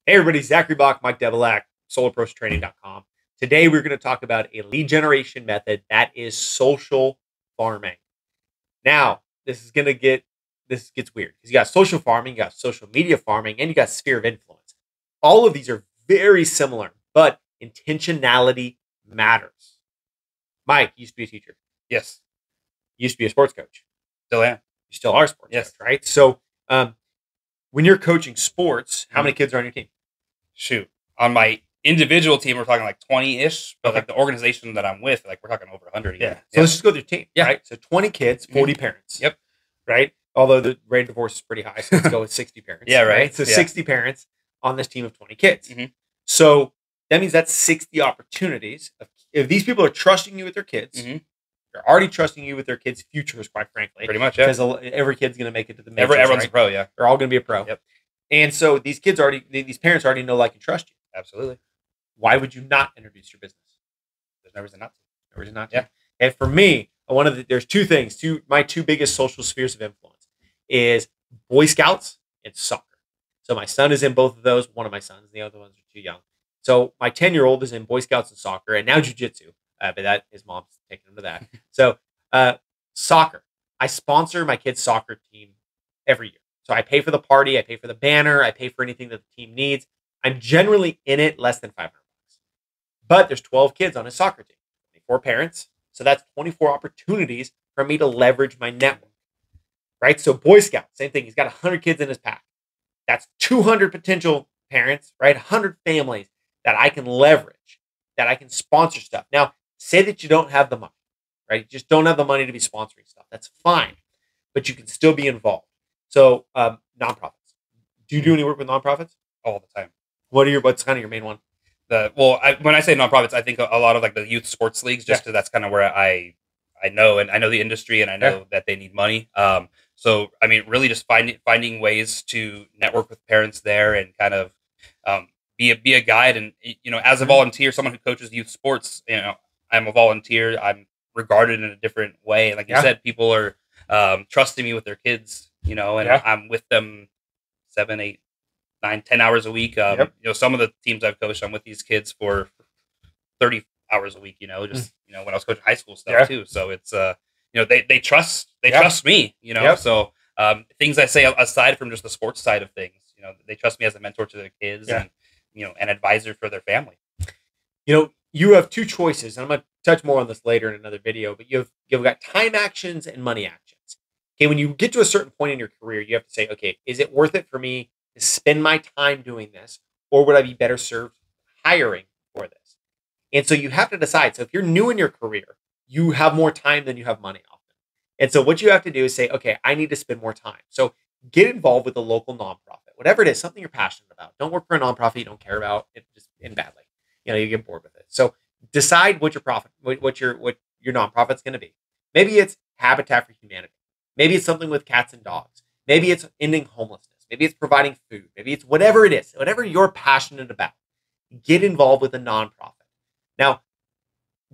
Hey everybody, Zachary Bach, Mike Devilak, SolarProStraining.com. Today we're going to talk about a lead generation method that is social farming. Now, this gets weird because you got social farming, you got social media farming, and you got sphere of influence. All of these are very similar, but intentionality matters. Mike used to be a teacher. Yes. Used to be a sports coach. Still am. You still are a sports Yes. coach, right? So when you're coaching sports, how many kids are on your team? Shoot. On my individual team, we're talking like 20-ish, but Okay. like the organization that I'm with, like we're talking over 100 again. So let's just go through your team. Yeah. Right. So 20 kids, 40 parents. Yep. Right. Although the rate of divorce is pretty high. So let's go with 60 parents. Yeah, right. So Yeah. 60 parents on this team of 20 kids. Mhm. So that means that's 60 opportunities. If these people are trusting you with their kids, Mhm. they're already trusting you with their kids' futures, quite frankly. Pretty much, yeah. Because every kid's going to make it to the majors. Everyone's right? a pro, yeah. They're all going to be a pro. Yep. And so these parents already know, like, and trust you. Absolutely. Why would you not introduce your business? There's no reason not to. No reason not to. Yeah. And for me, there's two things. My two biggest social spheres of influence is Boy Scouts and soccer. So my son is in both of those. One of my sons, the other ones are too young. So my 10-year-old is in Boy Scouts and soccer, and now jiu-jitsu. But that his mom's taking him to that. So soccer. I sponsor my kids' soccer team every year. So I pay for the party, I pay for the banner, I pay for anything that the team needs. I'm generally in it less than $500. But there's 12 kids on his soccer team, 24 parents. So that's 24 opportunities for me to leverage my network. Right? So Boy Scout, same thing. He's got 100 kids in his pack. That's 200 potential parents, right? 100 families that I can leverage, that I can sponsor stuff. Now, say that you don't have the money, right? You just don't have the money to be sponsoring stuff. That's fine. But you can still be involved. So nonprofits. Do you do any work with nonprofits? All the time. What's kind of your main one? When I say nonprofits, I think a lot of like the youth sports leagues, just because that's kind of where I know the industry and I know that they need money. So I mean, really just finding ways to network with parents there and kind of be a guide. And as a volunteer, someone who coaches youth sports, I'm a volunteer. I'm regarded in a different way. And like you said, people are trusting me with their kids. And I'm with them 7, 8, 9, 10 hours a week. Some of the teams I've coached, I'm with these kids for 30 hours a week. When I was coaching high school stuff too. So it's they trust me. So things I say aside from just the sports side of things, they trust me as a mentor to their kids and an advisor for their family. You have two choices, and I'm going to touch more on this later in another video. But you've got time actions and money actions. Okay, when you get to a certain point in your career, you have to say, okay, is it worth it for me to spend my time doing this, or would I be better served hiring for this? And so you have to decide. So if you're new in your career, you have more time than you have money often. And so what you have to do is say, okay, I need to spend more time. So get involved with a local nonprofit, whatever it is, something you're passionate about. Don't work for a nonprofit you don't care about. It just end badly. You get bored with it. So decide what your nonprofit's going to be. Maybe it's Habitat for Humanity. Maybe it's something with cats and dogs. Maybe it's ending homelessness. Maybe it's providing food. Maybe it's whatever it is, whatever you're passionate about. Get involved with a nonprofit. Now,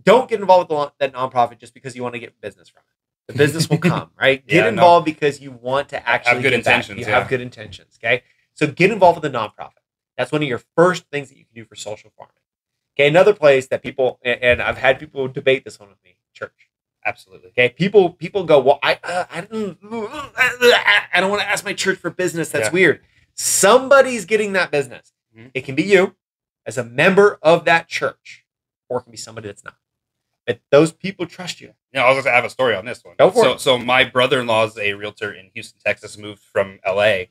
don't get involved with that nonprofit just because you want to get business from it. The business will come, right? Get involved because you want to actually have good intentions. You have good intentions, okay? So get involved with a nonprofit. That's one of your first things that you can do for social farming. Okay, another place that people, and I've had people debate this one with me, church. Absolutely. Okay, people go, well, I don't want to ask my church for business. That's weird. Somebody's getting that business. Mm-hmm. It can be you as a member of that church, or it can be somebody that's not. But those people trust you. I was going to have a story on this one. Go for it. So my brother-in-law is a realtor in Houston, Texas, moved from LA,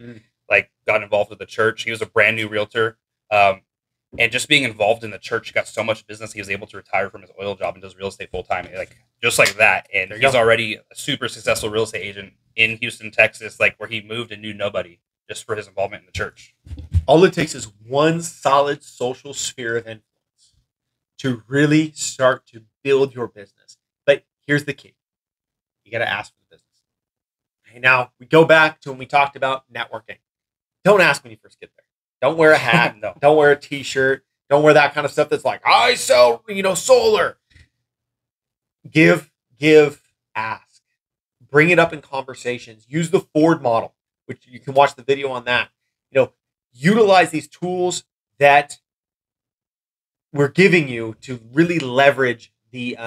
got involved with the church. He was a brand new realtor. And just being involved in the church, got so much business, he was able to retire from his oil job and does real estate full time, just like that. And he's already a super successful real estate agent in Houston, Texas, where he moved and knew nobody just for his involvement in the church. All it takes is one solid social sphere of influence to really start to build your business. But here's the key: you got to ask for the business. Okay, now we go back to when we talked about networking. Don't ask when you first get there. Don't wear a hat. No. Don't wear a t-shirt. Don't wear that kind of stuff that's like, I sell, solar. Give, ask. Bring it up in conversations. Use the Ford model, which you can watch the video on that. utilize these tools that we're giving you to really leverage your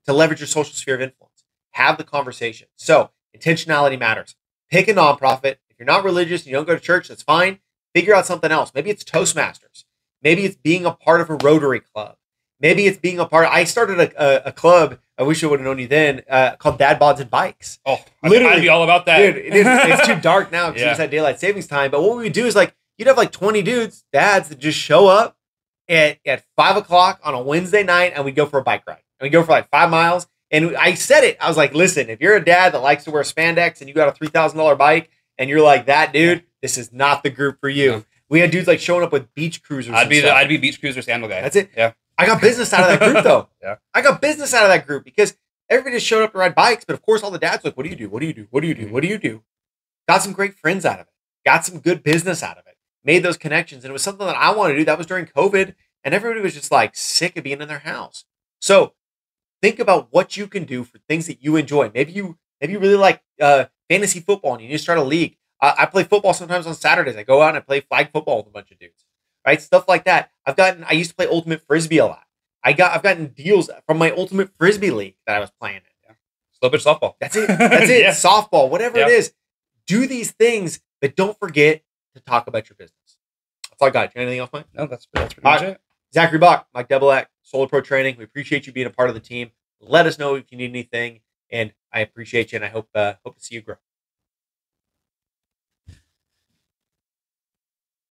social sphere of influence. Have the conversation. So intentionality matters. Pick a nonprofit. If you're not religious and you don't go to church, that's fine. Figure out something else. Maybe it's Toastmasters. Maybe it's being a part of a Rotary Club. Maybe it's being a part. I started a club. I wish I would have known you then. Called Dad Bods and Bikes. Oh, literally, I'd be all about that. Dude, it's too dark now because it's at daylight savings time. But what we would do is like you'd have like 20 dads that just show up at 5 o'clock on a Wednesday night, and we'd go for a bike ride. And we'd go for like 5 miles. And I said it. I was like, listen, if you're a dad that likes to wear spandex and you got a $3,000 bike, and you're like that dude, this is not the group for you. No. We had dudes like showing up with beach cruisers. I'd be beach cruiser sandal guy. That's it. Yeah. I got business out of that group though. Yeah. I got business out of that group because everybody just showed up to ride bikes. But of course, all the dads were like, what do you do? What do you do? What do you do? What do you do? Got some great friends out of it. Got some good business out of it. Made those connections. And it was something that I wanted to do. That was during COVID. And everybody was just like sick of being in their house. So think about what you can do for things that you enjoy. Maybe you really like fantasy football and you need to start a league. I play football sometimes on Saturdays. I go out and I play flag football with a bunch of dudes, right? Stuff like that. I used to play ultimate frisbee a lot. I've gotten deals from my ultimate frisbee league that I was playing in. Yeah. Slow pitch softball. That's it. That's it. Yeah. Softball, whatever it is. Do these things, but don't forget to talk about your business. That's all I got. Anything else, Mike? No, that's pretty much it. Zachary Bach, Mike Doublek, Solar Pro Training. We appreciate you being a part of the team. Let us know if you need anything, and I appreciate you, and I hope to see you grow.